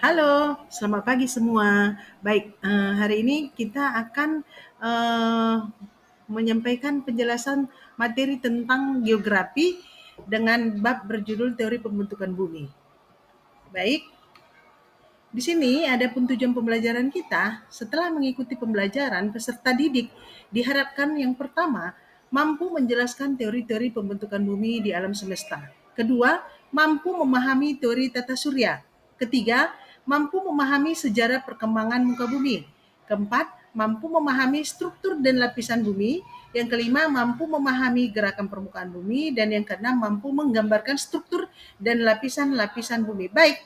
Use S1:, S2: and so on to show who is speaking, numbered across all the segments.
S1: Halo, selamat pagi semua. Baik, hari ini kita akan eh, menyampaikan penjelasan materi tentang geografi dengan bab berjudul teori pembentukan bumi. Baik, di sini ada pun tujuan pembelajaran kita. Setelah mengikuti pembelajaran, peserta didik diharapkan yang pertama, mampu menjelaskan teori-teori pembentukan bumi di alam semesta. Kedua, mampu memahami teori tata surya. Ketiga, mampu memahami sejarah perkembangan muka bumi. Keempat, mampu memahami struktur dan lapisan bumi. Yang kelima, mampu memahami gerakan permukaan bumi. Dan yang keenam, mampu menggambarkan struktur dan lapisan-lapisan bumi. Baik,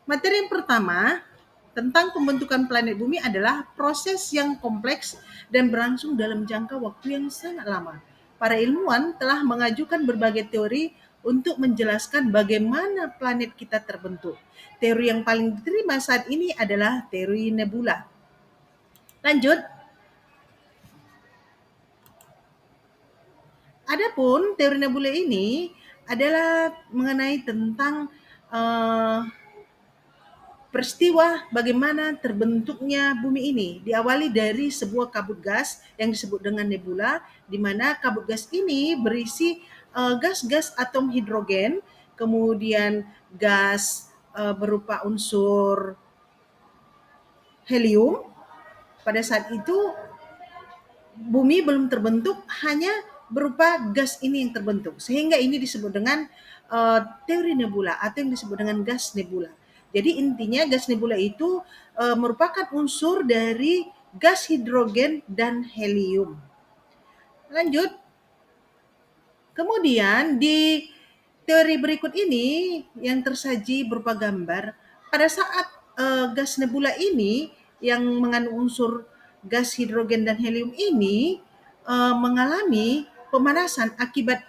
S1: materi yang pertama tentang pembentukan planet bumi adalah proses yang kompleks dan berlangsung dalam jangka waktu yang sangat lama. Para ilmuwan telah mengajukan berbagai teori untuk menjelaskan bagaimana planet kita terbentuk. Teori yang paling diterima saat ini adalah teori nebula. Lanjut, adapun teori nebula ini adalah mengenai tentang eh, peristiwa bagaimana terbentuknya bumi ini diawali dari sebuah kabut gas yang disebut dengan nebula, di mana kabut gas ini berisi gas-gas atom hidrogen, kemudian gas berupa unsur helium. Pada saat itu bumi belum terbentuk, hanya berupa gas ini yang terbentuk. Sehingga ini disebut dengan teori nebula atau yang disebut dengan gas nebula. Jadi intinya gas nebula itu merupakan unsur dari gas hidrogen dan helium. Lanjut, kemudian di teori berikut ini yang tersaji berupa gambar, pada saat gas nebula ini yang mengandung unsur gas hidrogen dan helium ini mengalami pemanasan akibat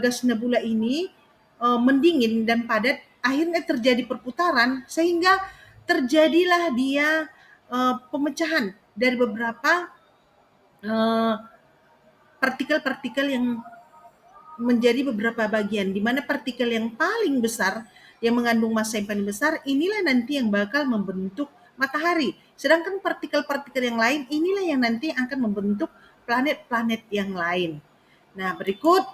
S1: gas nebula ini mendingin dan padat, akhirnya terjadi perputaran sehingga terjadilah dia pemecahan dari beberapa eh, partikel-partikel yang menjadi beberapa bagian, di mana partikel yang paling besar yang mengandung massa yang paling besar inilah nanti yang bakal membentuk matahari. Sedangkan partikel-partikel yang lain inilah yang nanti akan membentuk planet-planet yang lain. Nah, berikut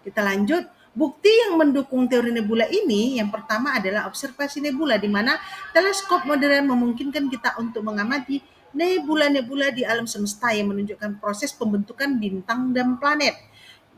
S1: kita lanjut. Bukti yang mendukung teori nebula ini yang pertama adalah observasi nebula, di mana teleskop modern memungkinkan kita untuk mengamati nebula-nebula di alam semesta yang menunjukkan proses pembentukan bintang dan planet.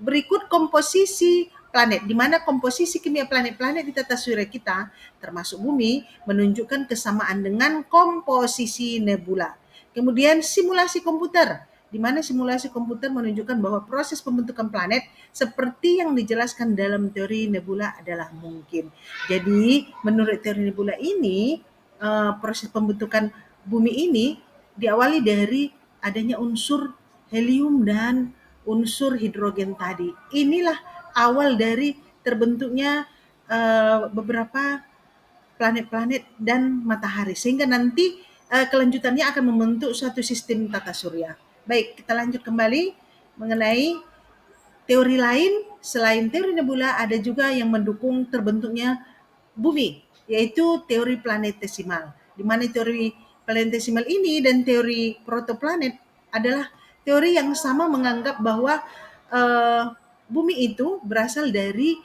S1: Berikut komposisi planet, di mana komposisi kimia planet-planet di tata surya kita, termasuk bumi, menunjukkan kesamaan dengan komposisi nebula. Kemudian simulasi komputer, di mana simulasi komputer menunjukkan bahwa proses pembentukan planet seperti yang dijelaskan dalam teori nebula adalah mungkin. Jadi, menurut teori nebula ini, proses pembentukan bumi ini diawali dari adanya unsur helium dan unsur hidrogen tadi. Inilah awal dari terbentuknya beberapa planet-planet dan matahari, sehingga nanti kelanjutannya akan membentuk suatu sistem tata surya. Baik, kita lanjut kembali mengenai teori lain. Selain teori nebula, ada juga yang mendukung terbentuknya bumi, yaitu teori planetesimal. Di mana teori planetesimal ini dan teori protoplanet adalah teori yang sama, menganggap bahwa eh, bumi itu berasal dari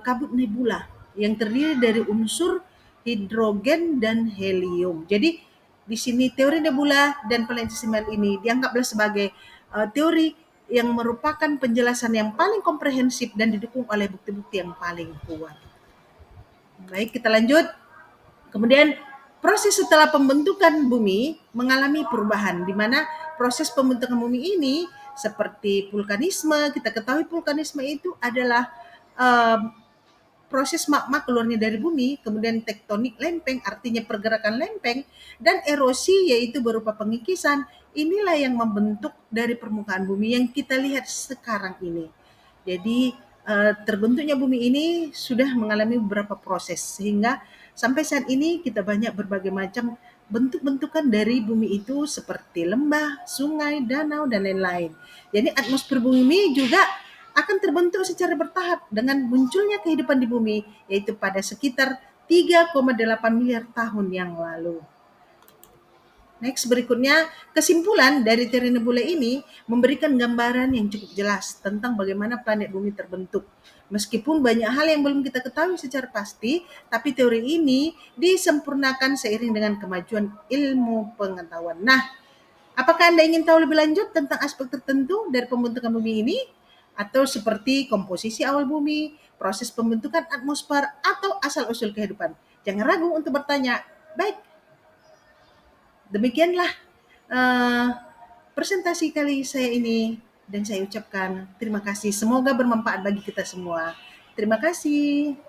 S1: kabut nebula yang terdiri dari unsur hidrogen dan helium. Jadi di sini teori nebula dan planetesimal ini dianggaplah sebagai teori yang merupakan penjelasan yang paling komprehensif dan didukung oleh bukti-bukti yang paling kuat. Baik, kita lanjut. Kemudian proses setelah pembentukan bumi mengalami perubahan, di mana proses pembentukan bumi ini seperti vulkanisme. Kita ketahui vulkanisme itu adalah eh, proses magma keluarnya dari bumi, kemudian tektonik lempeng artinya pergerakan lempeng, dan erosi yaitu berupa pengikisan. Inilah yang membentuk dari permukaan bumi yang kita lihat sekarang ini. Jadi terbentuknya bumi ini sudah mengalami beberapa proses, sehingga sampai saat ini kita banyak berbagai macam bentuk-bentukan dari bumi itu seperti lembah, sungai, danau, dan lain-lain. Jadi atmosfer bumi juga akan terbentuk secara bertahap dengan munculnya kehidupan di bumi, yaitu pada sekitar 3,8 miliar tahun yang lalu. Next, berikutnya, kesimpulan dari teori nebula ini memberikan gambaran yang cukup jelas tentang bagaimana planet bumi terbentuk. Meskipun banyak hal yang belum kita ketahui secara pasti, tapi teori ini disempurnakan seiring dengan kemajuan ilmu pengetahuan. Nah, apakah Anda ingin tahu lebih lanjut tentang aspek tertentu dari pembentukan bumi ini? Atau seperti komposisi awal bumi, proses pembentukan atmosfer, atau asal-usul kehidupan? Jangan ragu untuk bertanya. Baik, demikianlah presentasi kali saya ini, dan saya ucapkan terima kasih. Semoga bermanfaat bagi kita semua. Terima kasih.